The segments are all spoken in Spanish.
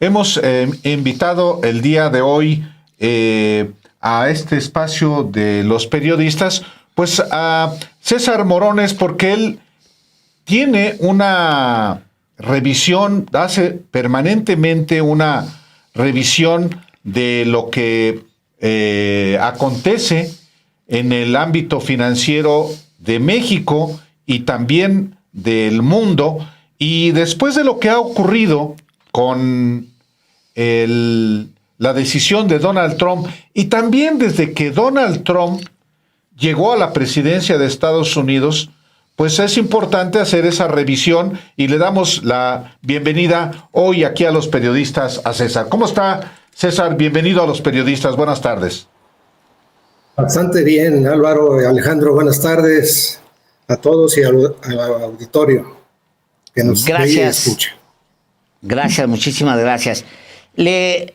Hemos invitado el día de hoy a este espacio de los periodistas, pues a César Morones, porque él tiene una revisión, hace permanentemente una revisión de lo que acontece en el ámbito financiero de México y también del mundo. Y después de lo que ha ocurrido con la decisión de Donald Trump, y también desde que Donald Trump llegó a la presidencia de Estados Unidos, pues es importante hacer esa revisión y le damos la bienvenida hoy aquí a los periodistas a César. ¿Cómo está, César? Bienvenido a los periodistas. Buenas tardes. Bastante bien, Álvaro y Alejandro. Buenas tardes a todos y al auditorio que nos ve y escucha. Gracias, muchísimas gracias. Le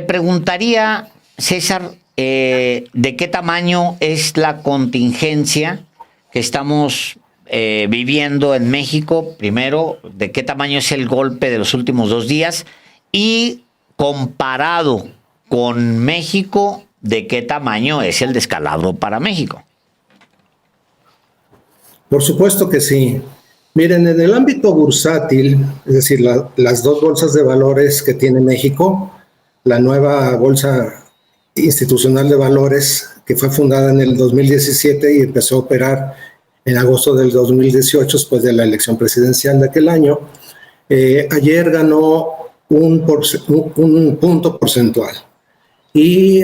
preguntaría, César, ¿de qué tamaño es la contingencia que estamos viviendo en México? Primero, ¿de qué tamaño es el golpe de los últimos 2 días? Y comparado con México, ¿de qué tamaño es el descalabro para México? Por supuesto que sí. Miren, en el ámbito bursátil, es decir, las dos bolsas de valores que tiene México, la nueva Bolsa Institucional de Valores, que fue fundada en el 2017 y empezó a operar en agosto del 2018, después de la elección presidencial de aquel año, ayer ganó un punto porcentual. Y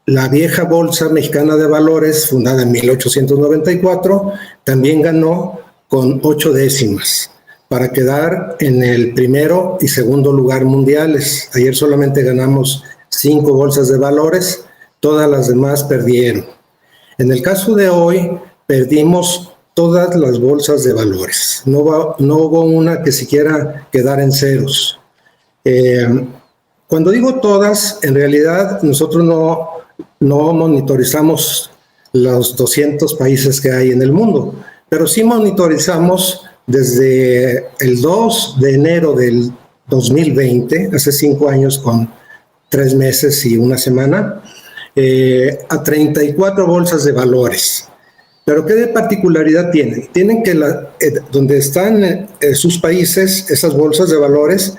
la vieja Bolsa Mexicana de Valores, fundada en 1894, también ganó con 8 décimas para quedar en el primero y segundo lugar mundiales. Ayer solamente ganamos 5 bolsas de valores, todas las demás perdieron. En el caso de hoy, perdimos todas las bolsas de valores. No hubo una que siquiera quedara en ceros. Cuando digo todas, en realidad nosotros no monitorizamos los 200 países que hay en el mundo, pero sí monitorizamos desde el 2 de enero del 2020, hace 5 años con 3 meses y 1 semana, a 34 bolsas de valores. Pero ¿qué particularidad tienen? Tienen que donde están sus países, esas bolsas de valores,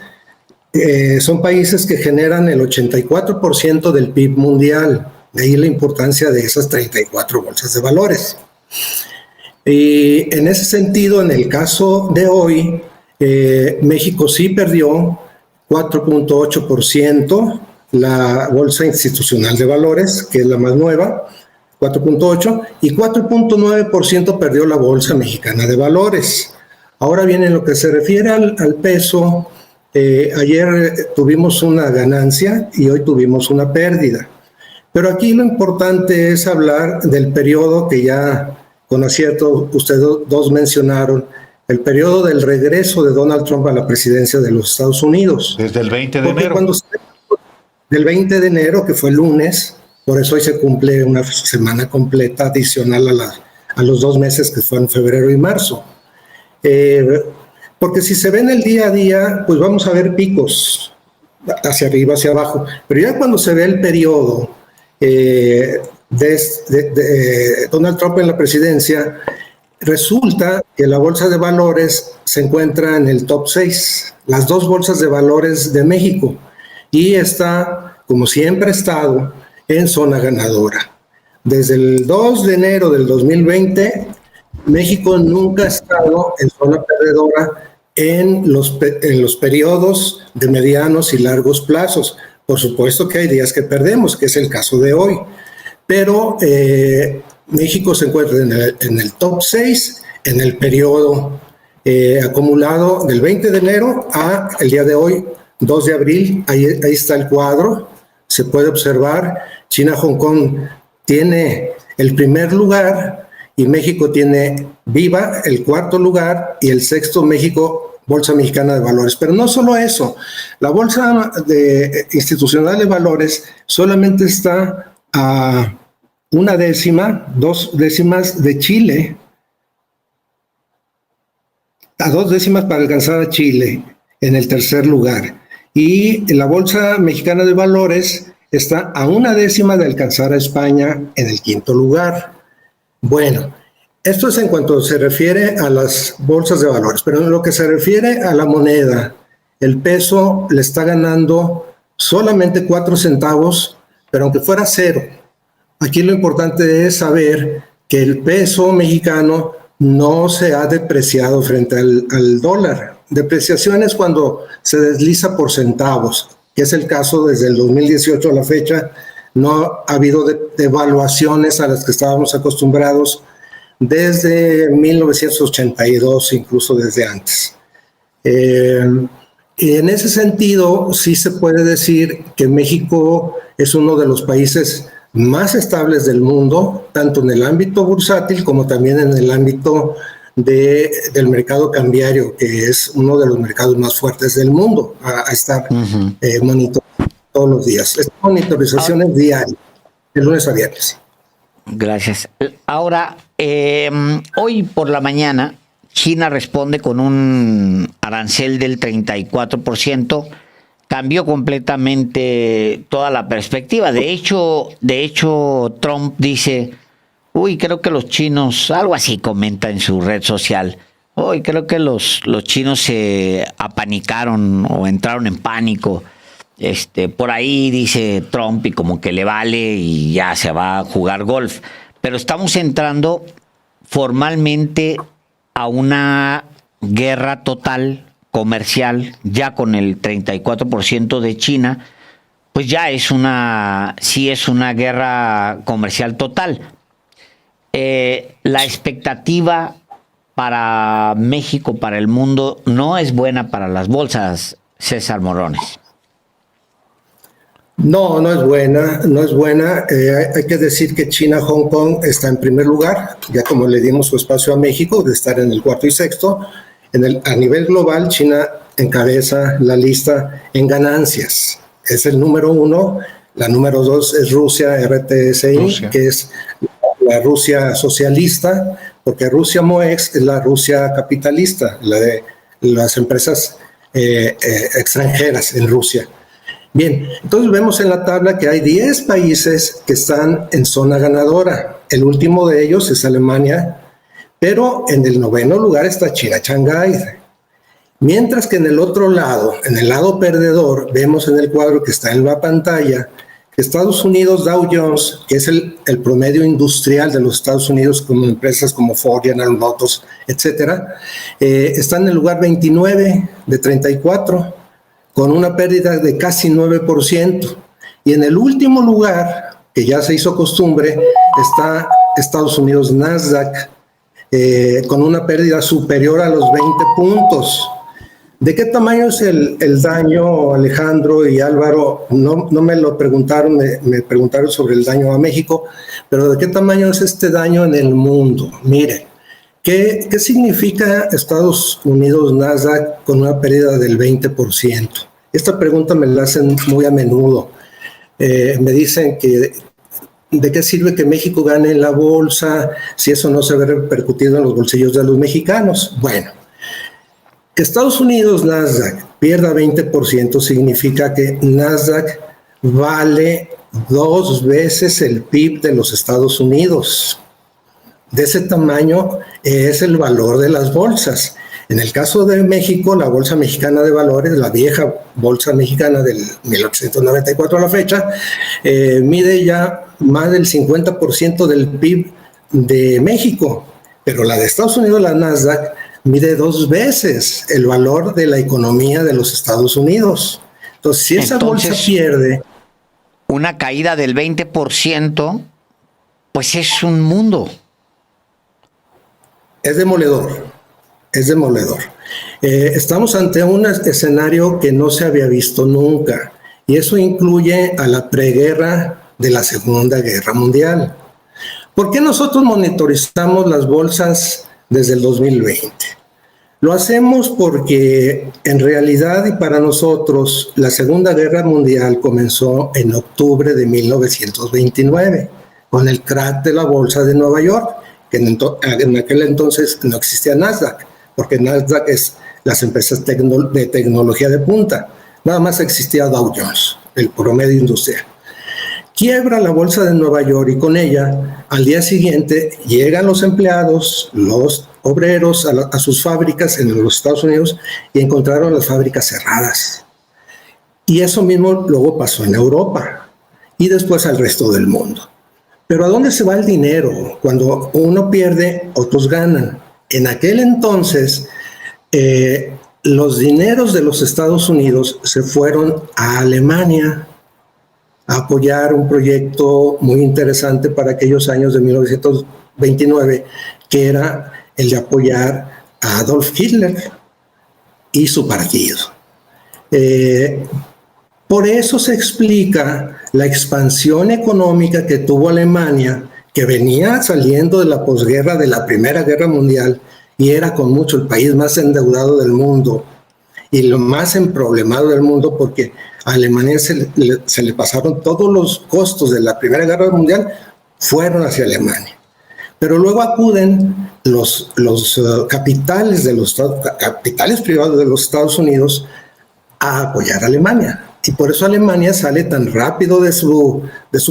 son países que generan el 84% del PIB mundial. De ahí la importancia de esas 34 bolsas de valores. Y en ese sentido, en el caso de hoy, México sí perdió 4.8%, la Bolsa Institucional de Valores, que es la más nueva, 4.8%, y 4.9% perdió la Bolsa Mexicana de Valores. Ahora bien, en lo que se refiere al peso, ayer tuvimos una ganancia y hoy tuvimos una pérdida. Pero aquí lo importante es hablar del periodo que ya con acierto ustedes dos mencionaron, el periodo del regreso de Donald Trump a la presidencia de los Estados Unidos. Desde el 20 de enero. Del 20 de enero, que fue el lunes, por eso hoy se cumple una semana completa adicional a los 2 meses que fueron febrero y marzo. Porque si se ve en el día a día, pues vamos a ver picos hacia arriba, hacia abajo. Pero ya cuando se ve el periodo de Donald Trump en la presidencia, resulta que la bolsa de valores se encuentra en el top 6, las 2 bolsas de valores de México, y está, como siempre ha estado, en zona ganadora. Desde el 2 de enero del 2020, México nunca ha estado en zona perdedora en los periodos de medianos y largos plazos. Por supuesto que hay días que perdemos, que es el caso de hoy, pero México se encuentra en el top 6 en el periodo acumulado del 20 de enero a el día de hoy, 2 de abril. Ahí está el cuadro, se puede observar. China-Hong Kong tiene el primer lugar y México tiene viva el 4.º lugar y el 6.º México, Bolsa Mexicana de Valores. Pero no solo eso, la Bolsa Institucional de Valores solamente está a 1 décima, 2 décimas de Chile, a 2 décimas para alcanzar a Chile en el 3.er lugar. y la Bolsa Mexicana de Valores está a 1/10 de alcanzar a España en el 5º lugar. Bueno, esto es en cuanto se refiere a las bolsas de valores, pero en lo que se refiere a la moneda, el peso le está ganando solamente 4 centavos, pero aunque fuera 0. Aquí lo importante es saber que el peso mexicano no se ha depreciado frente al dólar. Depreciación es cuando se desliza por centavos, que es el caso desde el 2018 a la fecha. No ha habido devaluaciones a las que estábamos acostumbrados desde 1982, incluso desde antes. Y en ese sentido, sí se puede decir que México es uno de los países más estables del mundo, tanto en el ámbito bursátil como también en el ámbito del mercado cambiario, que es uno de los mercados más fuertes del mundo, a estar monitoreando todos los días. Esta monitorización es diaria, de lunes a viernes. Gracias. Ahora, hoy por la mañana, China responde con un arancel del 34%, cambió completamente toda la perspectiva. De hecho, Trump dice, creo que los chinos, algo así comenta en su red social, creo que los chinos se apanicaron o entraron en pánico. Por ahí dice Trump y como que le vale y ya se va a jugar golf. Pero estamos entrando formalmente a una guerra total comercial, ya con el 34% de China, pues ya sí es una guerra comercial total. La expectativa para México, para el mundo, no es buena para las bolsas, César Morones. No, no es buena. Hay que decir que China-Hong Kong está en primer lugar, ya como le dimos su espacio a México de estar en el 4º y 6º. A nivel global, China encabeza la lista en ganancias. Es el número 1. La número 2 es Rusia, RTSI, que es la Rusia socialista, porque Rusia MOEX es la Rusia capitalista, la de las empresas extranjeras en Rusia. Bien, entonces vemos en la tabla que hay 10 países que están en zona ganadora. El último de ellos es Alemania, pero en el 9º lugar está China Shanghái. Mientras que en el otro lado, en el lado perdedor, vemos en el cuadro que está en la pantalla que Estados Unidos, Dow Jones, que es el promedio industrial de los Estados Unidos, como empresas como Ford, General Motors, etcétera, está en el lugar 29 de 34, con una pérdida de casi 9%. Y en el último lugar, que ya se hizo costumbre, está Estados Unidos Nasdaq, con una pérdida superior a los 20 puntos. ¿De qué tamaño es el daño, Alejandro y Álvaro? No me lo preguntaron, me preguntaron sobre el daño a México, pero ¿de qué tamaño es este daño en el mundo? Miren, ¿qué significa Estados Unidos Nasdaq con una pérdida del 20%? Esta pregunta me la hacen muy a menudo. Me dicen que ¿de qué sirve que México gane en la bolsa si eso no se ve repercutido en los bolsillos de los mexicanos? Bueno, que Estados Unidos Nasdaq pierda 20% significa que Nasdaq vale 2 veces el PIB de los Estados Unidos. De ese tamaño es el valor de las bolsas. En el caso de México, la Bolsa Mexicana de Valores, la vieja Bolsa Mexicana del 1894 a la fecha, mide ya más del 50% del PIB de México, pero la de Estados Unidos, la Nasdaq, mide 2 veces el valor de la economía de los Estados Unidos. Entonces, si esa bolsa pierde... Una caída del 20%, pues es un mundo. Es demoledor. Estamos ante un escenario que no se había visto nunca, y eso incluye a la preguerra de la Segunda Guerra Mundial. ¿Por qué nosotros monitorizamos las bolsas desde el 2020? Lo hacemos porque en realidad y para nosotros la Segunda Guerra Mundial comenzó en octubre de 1929 con el crack de la bolsa de Nueva York, que en aquel entonces no existía Nasdaq, porque Nasdaq es las empresas de tecnología de punta. nada más existía Dow Jones, el promedio industrial. Quiebra la bolsa de Nueva York y con ella, al día siguiente, llegan los empleados, los obreros a sus fábricas en los Estados Unidos y encontraron las fábricas cerradas. Y eso mismo luego pasó en Europa y después al resto del mundo. Pero ¿a dónde se va el dinero? Cuando uno pierde, otros ganan. En aquel entonces, los dineros de los Estados Unidos se fueron a Alemania a apoyar un proyecto muy interesante para aquellos años de 1929, que era el de apoyar a Adolf Hitler y su partido. Por eso se explica la expansión económica que tuvo Alemania, que venía saliendo de la posguerra de la Primera Guerra Mundial y era con mucho el país más endeudado del mundo y lo más emproblemado del mundo, porque a Alemania se le pasaron todos los costos de la Primera Guerra Mundial, fueron hacia Alemania. Pero luego acuden los capitales privados de los Estados Unidos a apoyar a Alemania. Y por eso Alemania sale tan rápido de su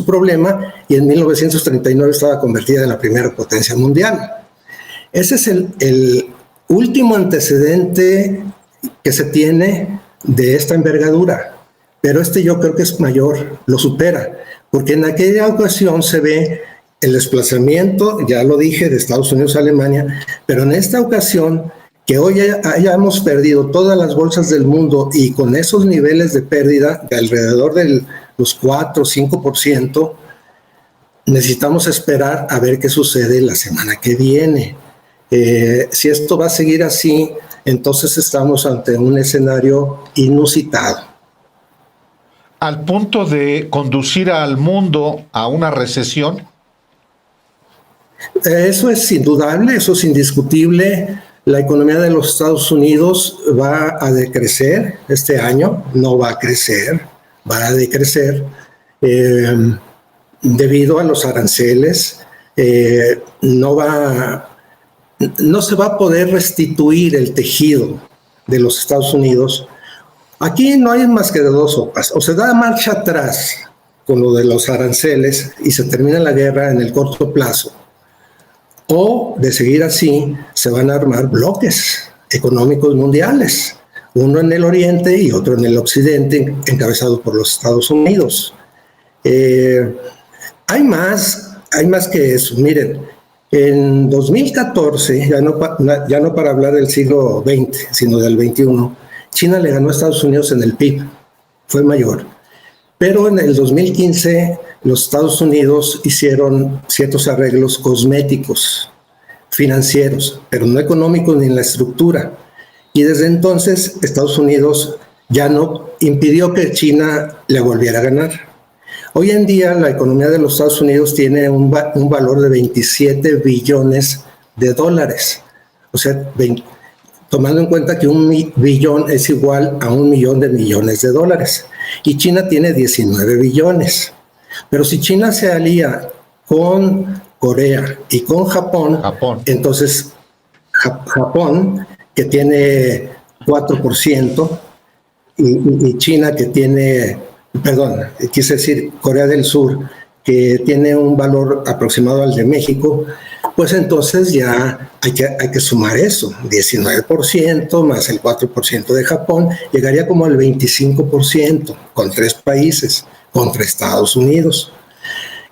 problema y en 1939 estaba convertida en la primera potencia mundial. Ese es el último antecedente que se tiene de esta envergadura. Pero yo creo que es mayor, lo supera, porque en aquella ocasión se ve el desplazamiento, ya lo dije, de Estados Unidos a Alemania, pero en esta ocasión que hoy hayamos perdido todas las bolsas del mundo y con esos niveles de pérdida de alrededor de los 4 o 5%, necesitamos esperar a ver qué sucede la semana que viene. Si esto va a seguir así, entonces estamos ante un escenario inusitado. Al punto de conducir al mundo a una recesión. Eso es indudable, eso es indiscutible. La economía de los Estados Unidos va a decrecer este año, no va a crecer, va a decrecer debido a los aranceles. No se va a poder restituir el tejido de los Estados Unidos. Aquí no hay más que de dos sopas. O se da marcha atrás con lo de los aranceles y se termina la guerra en el corto plazo, o de seguir así se van a armar bloques económicos mundiales, uno en el oriente y otro en el occidente, encabezado por los Estados Unidos. Hay más que eso. Miren, en 2014, ya no para hablar del siglo XX, sino del XXI, China le ganó a Estados Unidos en el PIB, fue mayor. Pero en el 2015 los Estados Unidos hicieron ciertos arreglos cosméticos, financieros, pero no económicos ni en la estructura. Y desde entonces Estados Unidos ya no impidió que China le volviera a ganar. Hoy en día la economía de los Estados Unidos tiene un valor de 27 billones de dólares. O sea, tomando en cuenta que un billón es igual a 1 millón de millones de dólares. Y China tiene 19 billones. Pero si China se alía con Corea y con Japón. Entonces Japón, que tiene 4%, y China, que tiene, quise decir Corea del Sur, que tiene un valor aproximado al de México, pues entonces ya hay que sumar eso, 19% más el 4% de Japón, llegaría como al 25%, con 3 países, contra Estados Unidos.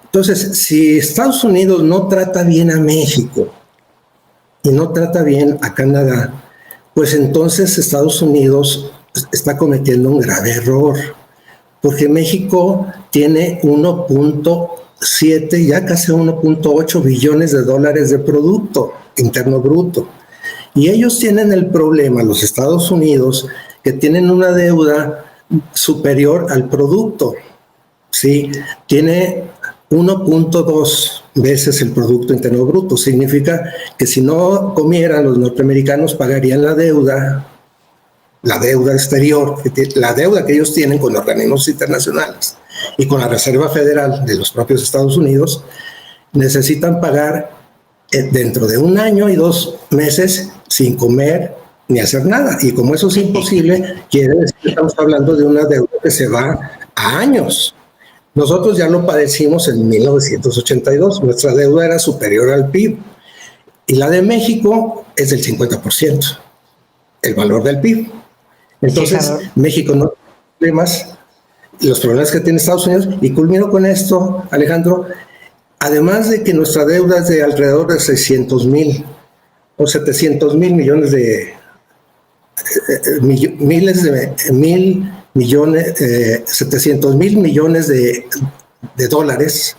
Entonces, si Estados Unidos no trata bien a México y no trata bien a Canadá, pues entonces Estados Unidos está cometiendo un grave error, porque México tiene 1.7, ya casi 1.8 billones de dólares de Producto Interno Bruto. Y ellos tienen el problema, los Estados Unidos, que tienen una deuda superior al producto. Sí, tiene 1.2 veces el Producto Interno Bruto. Significa que si no comieran, los norteamericanos pagarían la deuda exterior, la deuda que ellos tienen con organismos internacionales y con la Reserva Federal de los propios Estados Unidos. Necesitan pagar dentro de 1 año y 2 meses sin comer ni hacer nada. Y como eso es imposible, quiere decir que estamos hablando de una deuda que se va a años. Nosotros ya lo padecimos en 1982, nuestra deuda era superior al PIB y la de México es del 50%, el valor del PIB. Entonces, Sí, claro. México no tiene problemas, los problemas que tiene Estados Unidos, y culmino con esto, Alejandro, además de que nuestra deuda es de alrededor de 600,000 o 700,000 millones de millones, 700,000 millones de dólares.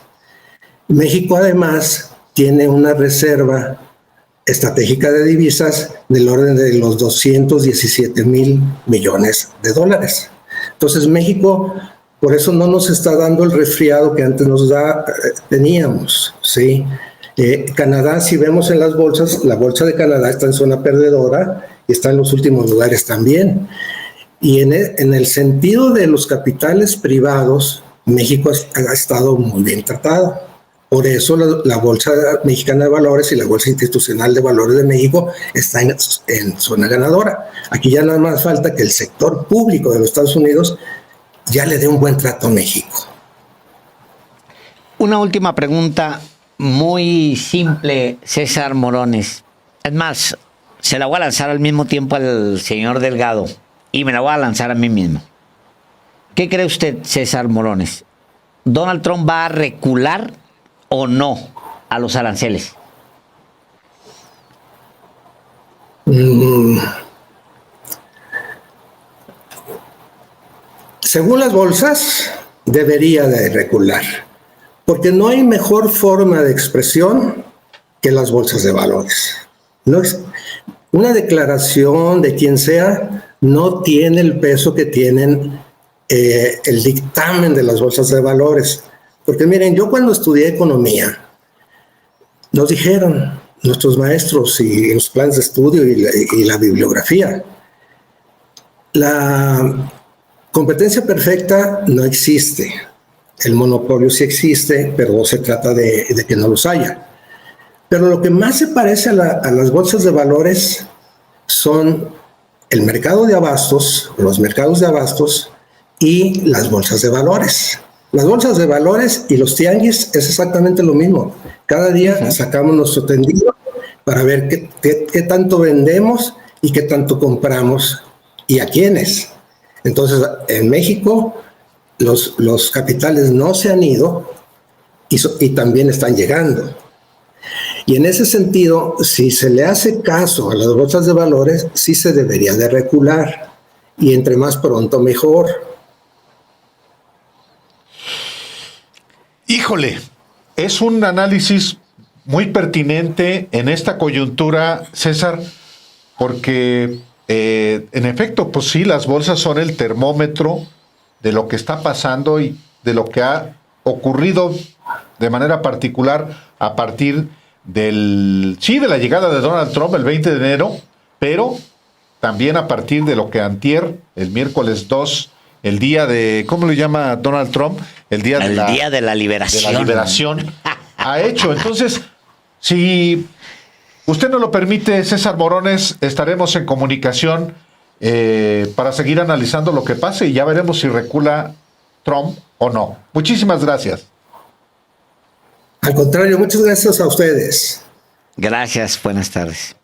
México además tiene una reserva estratégica de divisas del orden de los 217,000 millones de dólares. Entonces México, por eso no nos está dando el resfriado que antes teníamos, ¿sí? Canadá, si vemos en las bolsas, la bolsa de Canadá está en zona perdedora y está en los últimos lugares también. Y en el sentido de los capitales privados, México ha estado muy bien tratado. Por eso la Bolsa Mexicana de Valores y la Bolsa Institucional de Valores de México están en zona ganadora. Aquí ya nada más falta que el sector público de los Estados Unidos ya le dé un buen trato a México. Una última pregunta muy simple, César Morones. Es más, se la voy a lanzar al mismo tiempo al señor Delgado y me la voy a lanzar a mí mismo. ¿Qué cree usted, César Morones? ¿Donald Trump va a recular o no a los aranceles? Según las bolsas, debería de recular, porque no hay mejor forma de expresión que las bolsas de valores. No es una declaración de quien sea, no tiene el peso que tienen el dictamen de las bolsas de valores. Porque miren, yo cuando estudié economía, nos dijeron nuestros maestros y los planes de estudio y la bibliografía, la competencia perfecta no existe. El monopolio sí existe, pero no se trata de que no los haya. Pero lo que más se parece a las bolsas de valores son el mercado de abastos, los mercados de abastos y las bolsas de valores. Las bolsas de valores y los tianguis es exactamente lo mismo. Cada día sacamos nuestro tendido para ver qué tanto vendemos y qué tanto compramos y a quiénes. Entonces, en México, los capitales no se han ido y también están llegando. Y en ese sentido, si se le hace caso a las bolsas de valores, sí se debería de recular. Y entre más pronto, mejor. Híjole, es un análisis muy pertinente en esta coyuntura, César, porque en efecto, pues sí, las bolsas son el termómetro de lo que está pasando y de lo que ha ocurrido de manera particular a partir de la llegada de Donald Trump el 20 de enero, pero también a partir de lo que antier, el miércoles 2, el día de, ¿cómo le llama Donald Trump? El día de la liberación. De la liberación ha hecho. Entonces, si usted nos lo permite, César Morones, estaremos en comunicación para seguir analizando lo que pase y ya veremos si recula Trump o no. Muchísimas gracias. Al contrario, muchas gracias a ustedes. Gracias, buenas tardes.